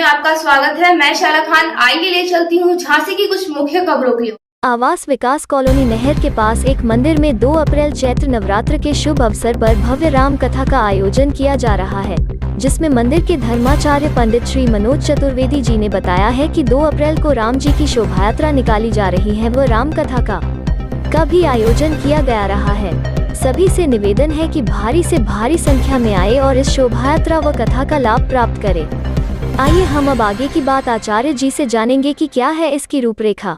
आपका स्वागत है। मैं शाला खान। आइए ले चलती हूँ झांसी की कुछ मुख्य खबरों की। आवास विकास कॉलोनी नहर के पास एक मंदिर में 2 अप्रैल चैत्र नवरात्र के शुभ अवसर पर भव्य राम कथा का आयोजन किया जा रहा है, जिसमें मंदिर के धर्माचार्य पंडित श्री मनोज चतुर्वेदी जी ने बताया है कि 2 अप्रैल को राम जी की शोभा यात्रा निकाली जा रही है व राम कथा का भी आयोजन किया गया रहा है। सभी से निवेदन है कि भारी से भारी संख्या में आए और इस शोभा यात्रा व कथा का लाभ प्राप्त करें। आइए हम अब आगे की बात आचार्य जी से जानेंगे कि क्या है इसकी रूपरेखा।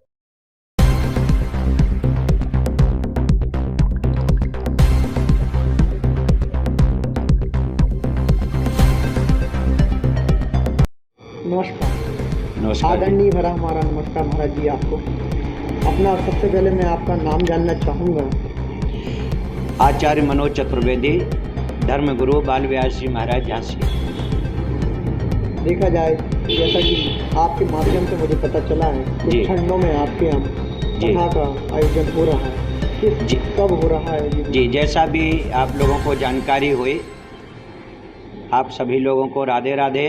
नमस्कार। आदरणीय भरा हमारा नमस्कार महाराज जी आपको। अपना सबसे पहले मैं आपका नाम जानना चाहूँगा। आचार्य मनोज चतुर्वेदी, धर्मगुरु बाल व्यास जी महाराज झांसी। देखा जाए जैसा कि आपके माध्यम से मुझे पता चला है कुछ खंडों में आपके यहाँ कथा का आयोजन हो रहा है, कब हो रहा है? जी, जैसा भी आप लोगों को जानकारी हुई, आप सभी लोगों को राधे राधे।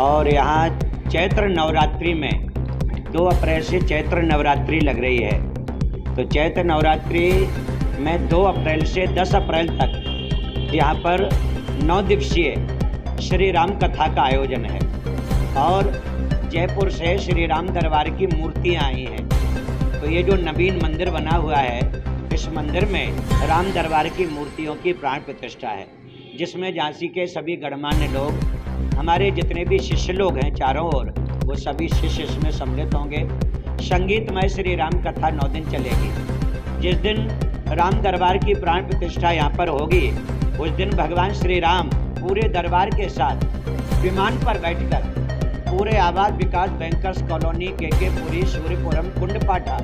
और यहाँ चैत्र नवरात्रि में 2 अप्रैल से चैत्र नवरात्रि लग रही है। तो चैत्र नवरात्रि में 2 अप्रैल से 10 अप्रैल तक यहाँ पर 9 दिवसीय श्री राम कथा का आयोजन है और जयपुर से श्री राम दरबार की मूर्तियाँ आई हैं। तो ये जो नवीन मंदिर बना हुआ है, इस मंदिर में राम दरबार की मूर्तियों की प्राण प्रतिष्ठा है, जिसमें झांसी के सभी गणमान्य लोग, हमारे जितने भी शिष्य लोग हैं चारों ओर, वो सभी शिष्य इसमें सम्मिलित होंगे। संगीतमय श्री राम कथा 9 दिन चलेगी। जिस दिन राम दरबार की प्राण प्रतिष्ठा यहाँ पर होगी, उस दिन भगवान श्री राम पूरे दरबार के साथ विमान पर बैठकर पूरे आवास विकास बैंकर्स कॉलोनी के पुरी, सूर्यपुरम, कुंडपाटा,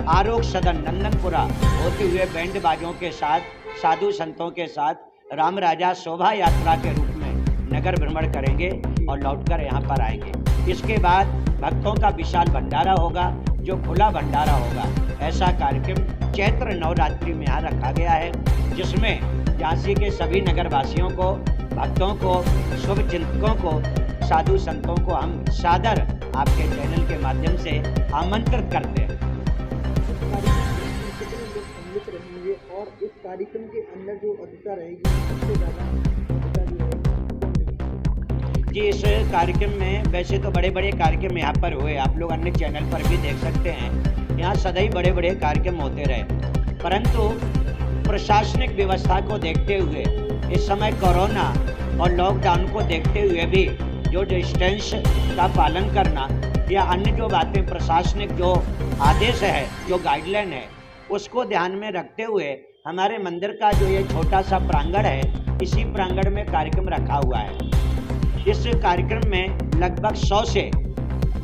आरोग्य सदन, नंदनपुरा होते हुए बैंड बाजों के साथ, साधु संतों के साथ राम राजा शोभा यात्रा के रूप में नगर भ्रमण करेंगे और लौटकर यहाँ पर आएंगे। इसके बाद भक्तों का विशाल भंडारा होगा, जो खुला भंडारा होगा। ऐसा कार्यक्रम चैत्र नवरात्रि में यहाँ रखा गया है, जिसमें झांसी के सभी नगरवासियों को, भक्तों को, शुभ चिंतकों को, साधु संतों को हम सादर आपके चैनल के माध्यम से आमंत्रित करते हैं। और इस कार्यक्रम के अंदर जो अधिकता रहेगी, सबसे ज़्यादा जी, इस कार्यक्रम में वैसे तो बड़े बड़े कार्यक्रम यहाँ पर हुए, आप लोग अन्य चैनल पर भी देख सकते हैं। यहाँ सदैव बड़े बड़े कार्यक्रम होते रहे, परंतु प्रशासनिक व्यवस्था को देखते हुए, इस समय कोरोना और लॉकडाउन को देखते हुए भी जो डिस्टेंस का पालन करना या अन्य जो बातें प्रशासनिक जो आदेश है, जो गाइडलाइन है, उसको ध्यान में रखते हुए हमारे मंदिर का जो ये छोटा सा प्रांगण है, इसी प्रांगण में कार्यक्रम रखा हुआ है। इस कार्यक्रम में लगभग 100 से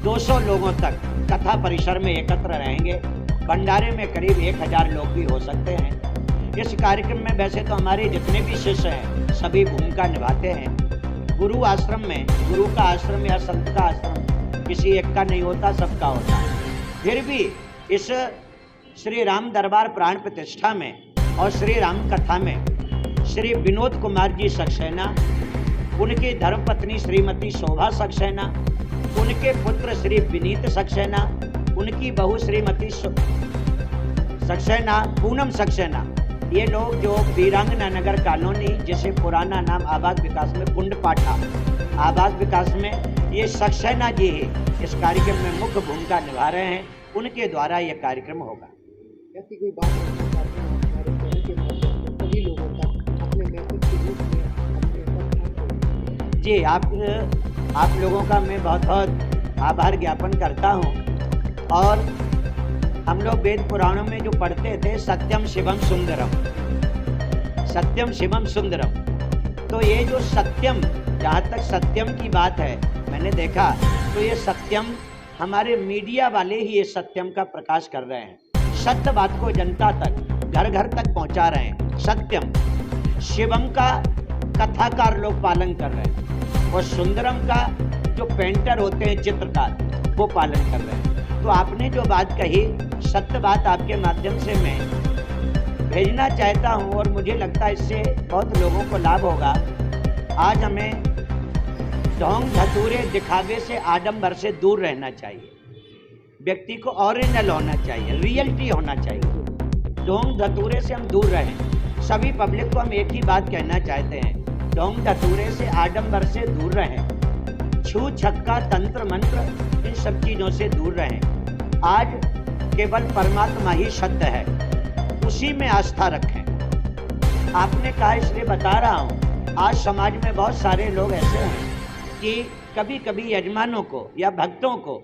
200 लोगों तक कथा परिसर में एकत्र रहेंगे। भंडारे में करीब 1000 लोग भी हो सकते हैं। इस कार्यक्रम में वैसे तो हमारे जितने भी शिष्य हैं, सभी भूमिका निभाते हैं। गुरु आश्रम में, गुरु का आश्रम या संत का आश्रम किसी एक का नहीं होता, सबका होता है। फिर भी इस श्री राम दरबार प्राण प्रतिष्ठा में और श्री राम कथा में श्री विनोद कुमार जी सक्सेना, उनकी धर्मपत्नी श्रीमती शोभा सक्सेना, उनके पुत्र श्री विनीत सक्सेना, उनकी बहू श्रीमती सक्सेना, पूनम सक्सेना, ये लोग जो वीरांगना नगर कॉलोनी, जिसे पुराना नाम आवास विकास में कुंडपाटा आवास विकास में, ये सक्सेना जी ही इस कार्यक्रम में मुख्य भूमिका निभा रहे हैं। उनके द्वारा यह कार्यक्रम होगा। ऐसी कोई बात नहीं चाहते हैं हमारे चैनल के माध्यम से सभी लोगों तक अपने मैसेज के रूप में अपने जी, आप लोगों का मैं बहुत बहुत आभार ज्ञापन करता हूँ। और हम लोग वेद पुराणों में जो पढ़ते थे, सत्यम शिवम सुंदरम, सत्यम शिवम सुंदरम, तो ये जो सत्यम, जहाँ तक सत्यम की बात है, मैंने देखा तो ये सत्यम हमारे मीडिया वाले ही ये सत्यम का प्रकाश कर रहे हैं। सत्य बात को जनता तक, घर घर तक पहुंचा रहे हैं। सत्यम शिवम का कथाकार लोग पालन कर रहे हैं और सुंदरम का जो पेंटर होते हैं, चित्रकार, वो पालन कर रहे हैं। तो आपने जो बात कही, सत्य बात आपके माध्यम से मैं भेजना चाहता हूं और मुझे लगता है इससे बहुत लोगों को लाभ होगा। आज हमें ढोंग धतूरे दिखावे से, आडंबर से दूर रहना चाहिए। व्यक्ति को ओरिजिनल होना चाहिए, रियलिटी होना चाहिए। ढोंग धतूरे से हम दूर रहें। सभी पब्लिक को हम एक ही बात कहना चाहते हैं, ढोंग धतूरे से, आडंबर से दूर रहें। छू छक्का तंत्र मंत्र इन सब चीजों से दूर रहें। आज केवल परमात्मा ही सत्य है, उसी में आस्था रखें। आपने कहा इसलिए बता रहा हूं, आज समाज में बहुत सारे लोग ऐसे हैं कि कभी कभी यजमानों को या भक्तों को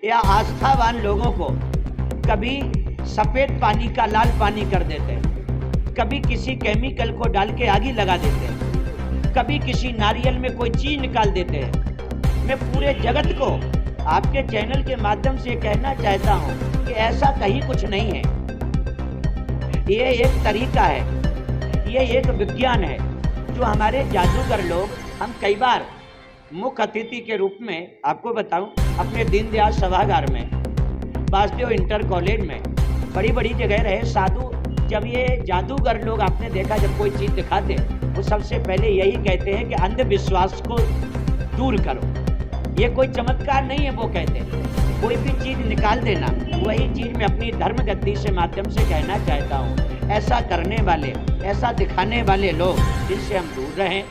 या आस्थावान लोगों को कभी सफेद पानी का लाल पानी कर देते हैं, कभी किसी केमिकल को डाल के आग लगा देते हैं, कभी किसी नारियल में कोई चीज निकाल देते हैं। मैं पूरे जगत को आपके चैनल के माध्यम से कहना चाहता हूं कि ऐसा कहीं कुछ नहीं है। ये एक तरीका है, ये एक विज्ञान है जो हमारे जादूगर लोग, हम कई बार मुख्य अतिथि के रूप में आपको बताऊं, अपने दीनदयाल सभागार में, वासुदेव इंटर कॉलेज में, बड़ी बड़ी जगह रहे साधु। जब ये जादूगर लोग, आपने देखा जब कोई चीज़ दिखाते वो सबसे पहले यही कहते हैं कि अंधविश्वास को दूर करो। ये कोई चमत्कार नहीं है, वो कहते हैं कोई भी चीज़ निकाल देना। वही चीज़ मैं अपनी धर्म गद्दी से माध्यम से कहना चाहता हूँ, ऐसा करने वाले, ऐसा दिखाने वाले लोग, जिनसे हम दूर रहें,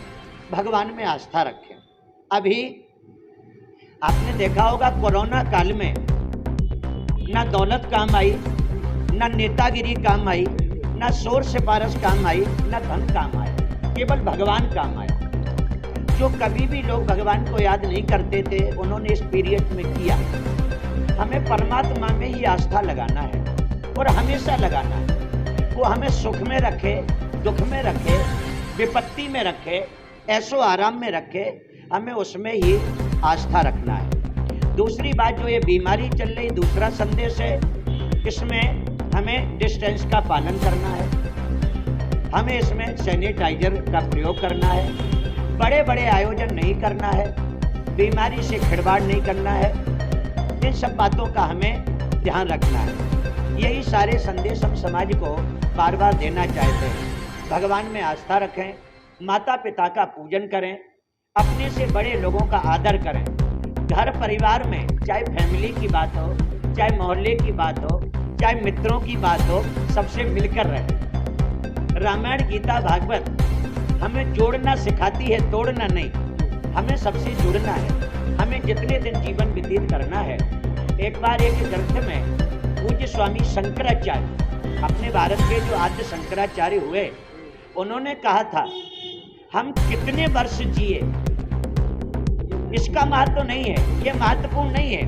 भगवान में आस्था रखें। अभी आपने देखा होगा कोरोना काल में ना दौलत काम आई, ना नेतागिरी काम आई, ना शोर सिफारिश काम आई, ना धन काम आया, केवल भगवान काम आया। जो कभी भी लोग भगवान को याद नहीं करते थे, उन्होंने इस पीरियड में किया। हमें परमात्मा में ही आस्था लगाना है और हमेशा लगाना है। वो हमें सुख में रखे, दुख में रखे, विपत्ति में रखे, ऐशो आराम में रखे, हमें उसमें ही आस्था रखना है। दूसरी बात, जो ये बीमारी चल रही, दूसरा संदेश है, इसमें हमें डिस्टेंस का पालन करना है, हमें इसमें सैनिटाइजर का प्रयोग करना है, बड़े बड़े आयोजन नहीं करना है, बीमारी से खिलवाड़ नहीं करना है। इन सब बातों का हमें ध्यान रखना है। यही सारे संदेश हम समाज को बार बार देना चाहते हैं। भगवान में आस्था रखें, माता पिता का पूजन करें, अपने से बड़े लोगों का आदर करें। घर परिवार में चाहे फैमिली की बात हो, चाहे मोहल्ले की बात हो, चाहे मित्रों की बात हो, सबसे मिलकर रहें। रामायण गीता भागवत हमें जोड़ना सिखाती है, तोड़ना नहीं। हमें सबसे जुड़ना है, हमें जितने दिन जीवन व्यतीत करना है। एक बार एक ग्रंथ में पूज्य स्वामी शंकराचार्य, अपने भारत के जो आद्य शंकराचार्य हुए, उन्होंने कहा था, हम कितने वर्ष जिए इसका महत्व नहीं है, ये महत्वपूर्ण नहीं है।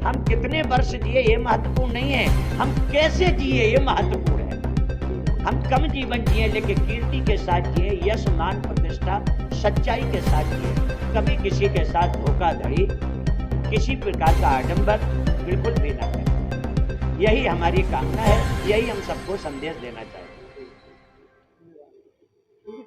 हम कितने वर्ष जिए ये महत्वपूर्ण नहीं है, हम कैसे जिए ये महत्वपूर्ण है। हम कम जीवन जिए लेकिन कीर्ति के साथ जिए, यश मान प्रतिष्ठा सच्चाई के साथ जिए। कभी किसी के साथ धोखाधड़ी, किसी प्रकार का आडंबर बिल्कुल भी ना करें। यही हमारी कामना है, यही हम सबको संदेश देना चाहिए।